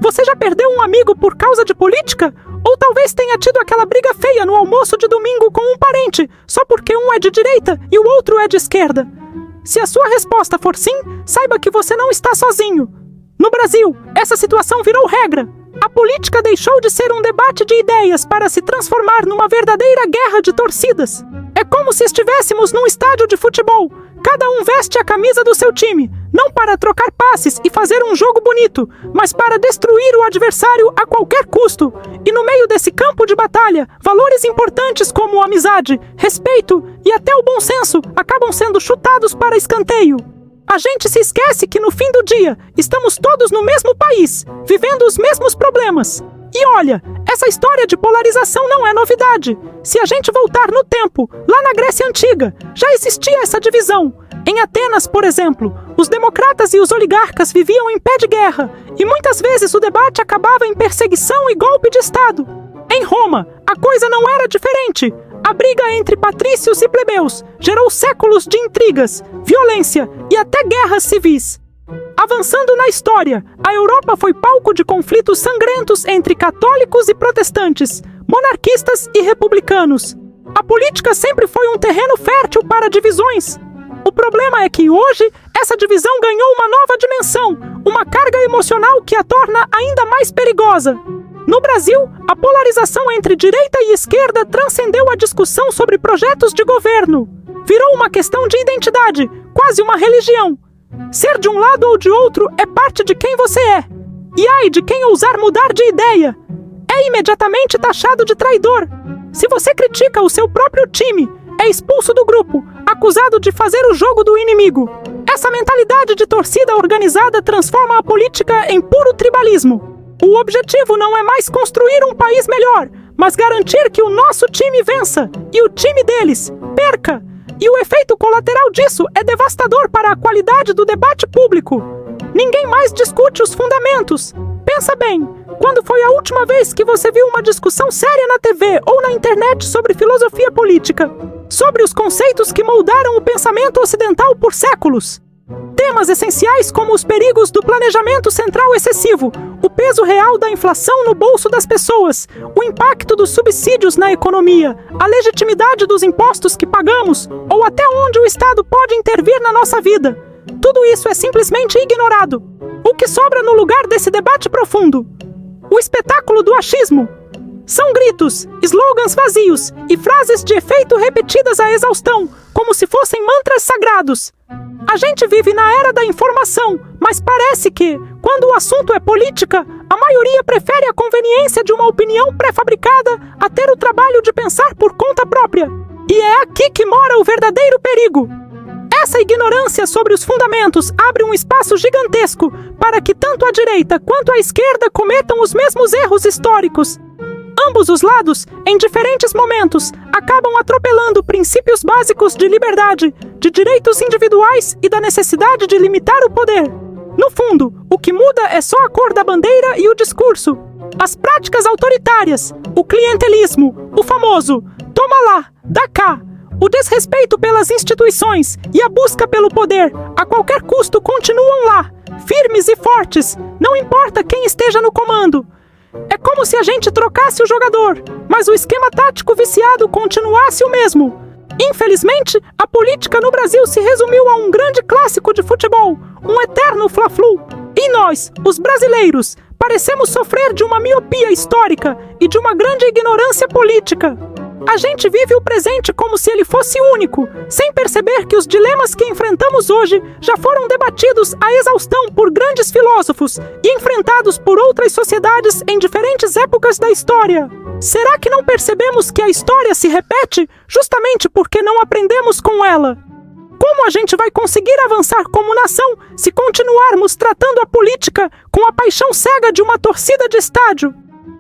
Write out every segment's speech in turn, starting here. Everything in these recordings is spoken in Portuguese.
Você já perdeu um amigo por causa de política? Ou talvez tenha tido aquela briga feia no almoço de domingo com um parente, só porque um é de direita e o outro é de esquerda? Se a sua resposta for sim, saiba que você não está sozinho. No Brasil, essa situação virou regra. A política deixou de ser um debate de ideias para se transformar numa verdadeira guerra de torcidas. É como se estivéssemos num estádio de futebol. Cada um veste a camisa do seu time, não para trocar passes e fazer um jogo bonito, mas para destruir o adversário a qualquer custo. E no meio desse campo de batalha, valores importantes como amizade, respeito e até o bom senso acabam sendo chutados para escanteio. A gente se esquece que no fim do dia, estamos todos no mesmo país, vivendo os mesmos problemas. E olha, essa história de polarização não é novidade. Se a gente voltar no tempo, lá na Grécia Antiga, já existia essa divisão. Em Atenas, por exemplo, os democratas e os oligarcas viviam em pé de guerra, e muitas vezes o debate acabava em perseguição e golpe de Estado. Em Roma, a coisa não era diferente. A briga entre patrícios e plebeus gerou séculos de intrigas, violência e até guerras civis. Avançando na história, a Europa foi palco de conflitos sangrentos entre católicos e protestantes, monarquistas e republicanos. A política sempre foi um terreno fértil para divisões. O problema é que hoje, essa divisão ganhou uma nova dimensão, uma carga emocional que a torna ainda mais perigosa. No Brasil, a polarização entre direita e esquerda transcendeu a discussão sobre projetos de governo. Virou uma questão de identidade, quase uma religião. Ser de um lado ou de outro é parte de quem você é. E ai de quem ousar mudar de ideia. É imediatamente taxado de traidor. Se você critica o seu próprio time, é expulso do grupo, acusado de fazer o jogo do inimigo. Essa mentalidade de torcida organizada transforma a política em puro tribalismo. O objetivo não é mais construir um país melhor, mas garantir que o nosso time vença e o time deles perca. E o efeito colateral disso é devastador para a qualidade do debate público. Ninguém mais discute os fundamentos. Pensa bem, quando foi a última vez que você viu uma discussão séria na TV ou na internet sobre filosofia política? Sobre os conceitos que moldaram o pensamento ocidental por séculos? Temas essenciais como os perigos do planejamento central excessivo, o peso real da inflação no bolso das pessoas, o impacto dos subsídios na economia, a legitimidade dos impostos que pagamos, ou até onde o Estado pode intervir na nossa vida. Tudo isso é simplesmente ignorado. O que sobra no lugar desse debate profundo? O espetáculo do achismo. São gritos, slogans vazios e frases de efeito repetidas à exaustão, como se fossem mantras sagrados. A gente vive na era da informação, mas parece que, quando o assunto é política, a maioria prefere a conveniência de uma opinião pré-fabricada a ter o trabalho de pensar por conta própria. E é aqui que mora o verdadeiro perigo. Essa ignorância sobre os fundamentos abre um espaço gigantesco para que tanto a direita quanto a esquerda cometam os mesmos erros históricos. Ambos os lados, em diferentes momentos, acabam atropelando princípios básicos de liberdade, de direitos individuais e da necessidade de limitar o poder. No fundo, o que muda é só a cor da bandeira e o discurso. As práticas autoritárias, o clientelismo, o famoso "toma lá, dá cá", o desrespeito pelas instituições e a busca pelo poder, a qualquer custo, continuam lá, firmes e fortes, não importa quem esteja no comando. É como se a gente trocasse o jogador, mas o esquema tático viciado continuasse o mesmo. Infelizmente, a política no Brasil se resumiu a um grande clássico de futebol, um eterno fla-flu. E nós, os brasileiros, parecemos sofrer de uma miopia histórica e de uma grande ignorância política. A gente vive o presente como se ele fosse único, sem perceber que os dilemas que enfrentamos hoje já foram debatidos à exaustão por grandes filósofos e enfrentados por outras sociedades em diferentes épocas da história. Será que não percebemos que a história se repete justamente porque não aprendemos com ela? Como a gente vai conseguir avançar como nação se continuarmos tratando a política com a paixão cega de uma torcida de estádio?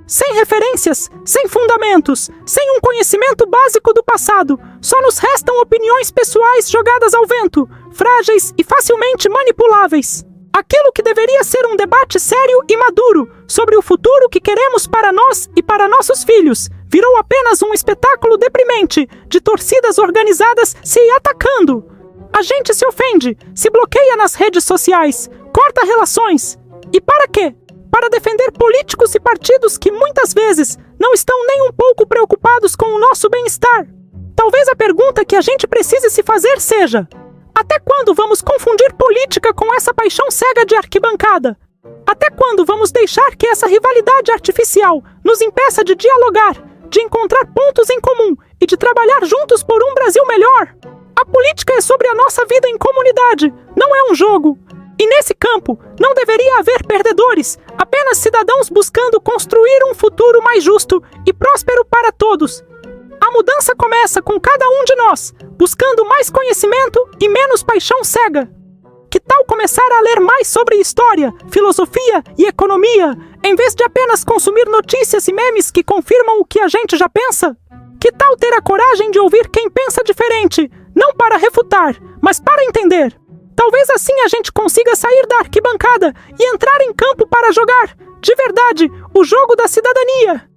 Sem referências, sem fundamentos, sem um conhecimento básico do passado, só nos restam opiniões pessoais jogadas ao vento, frágeis e facilmente manipuláveis. Aquilo que deveria ser um debate sério e maduro sobre o futuro que queremos para nós e para nossos filhos, virou apenas um espetáculo deprimente de torcidas organizadas se atacando. A gente se ofende, se bloqueia nas redes sociais, corta relações. E para quê? para defender políticos e partidos que muitas vezes não estão nem um pouco preocupados com o nosso bem-estar. Talvez a pergunta que a gente precise se fazer seja: até quando vamos confundir política com essa paixão cega de arquibancada? Até quando vamos deixar que essa rivalidade artificial nos impeça de dialogar, de encontrar pontos em comum e de trabalhar juntos por um Brasil melhor? A política é sobre a nossa vida em comunidade, não é um jogo. E nesse campo, não deveria haver perdedores, apenas cidadãos buscando construir um futuro mais justo e próspero para todos. A mudança começa com cada um de nós, buscando mais conhecimento e menos paixão cega. Que tal começar a ler mais sobre história, filosofia e economia, em vez de apenas consumir notícias e memes que confirmam o que a gente já pensa? Que tal ter a coragem de ouvir quem pensa diferente, não para refutar, mas para entender? Talvez assim a gente consiga sair da arquibancada e entrar em campo para jogar, de verdade, o jogo da cidadania.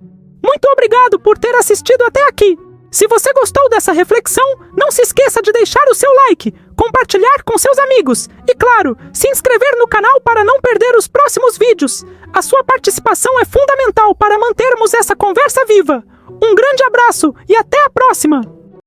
Muito obrigado por ter assistido até aqui. Se você gostou dessa reflexão, não se esqueça de deixar o seu like, compartilhar com seus amigos e, claro, se inscrever no canal para não perder os próximos vídeos. A sua participação é fundamental para mantermos essa conversa viva. Um grande abraço e até a próxima!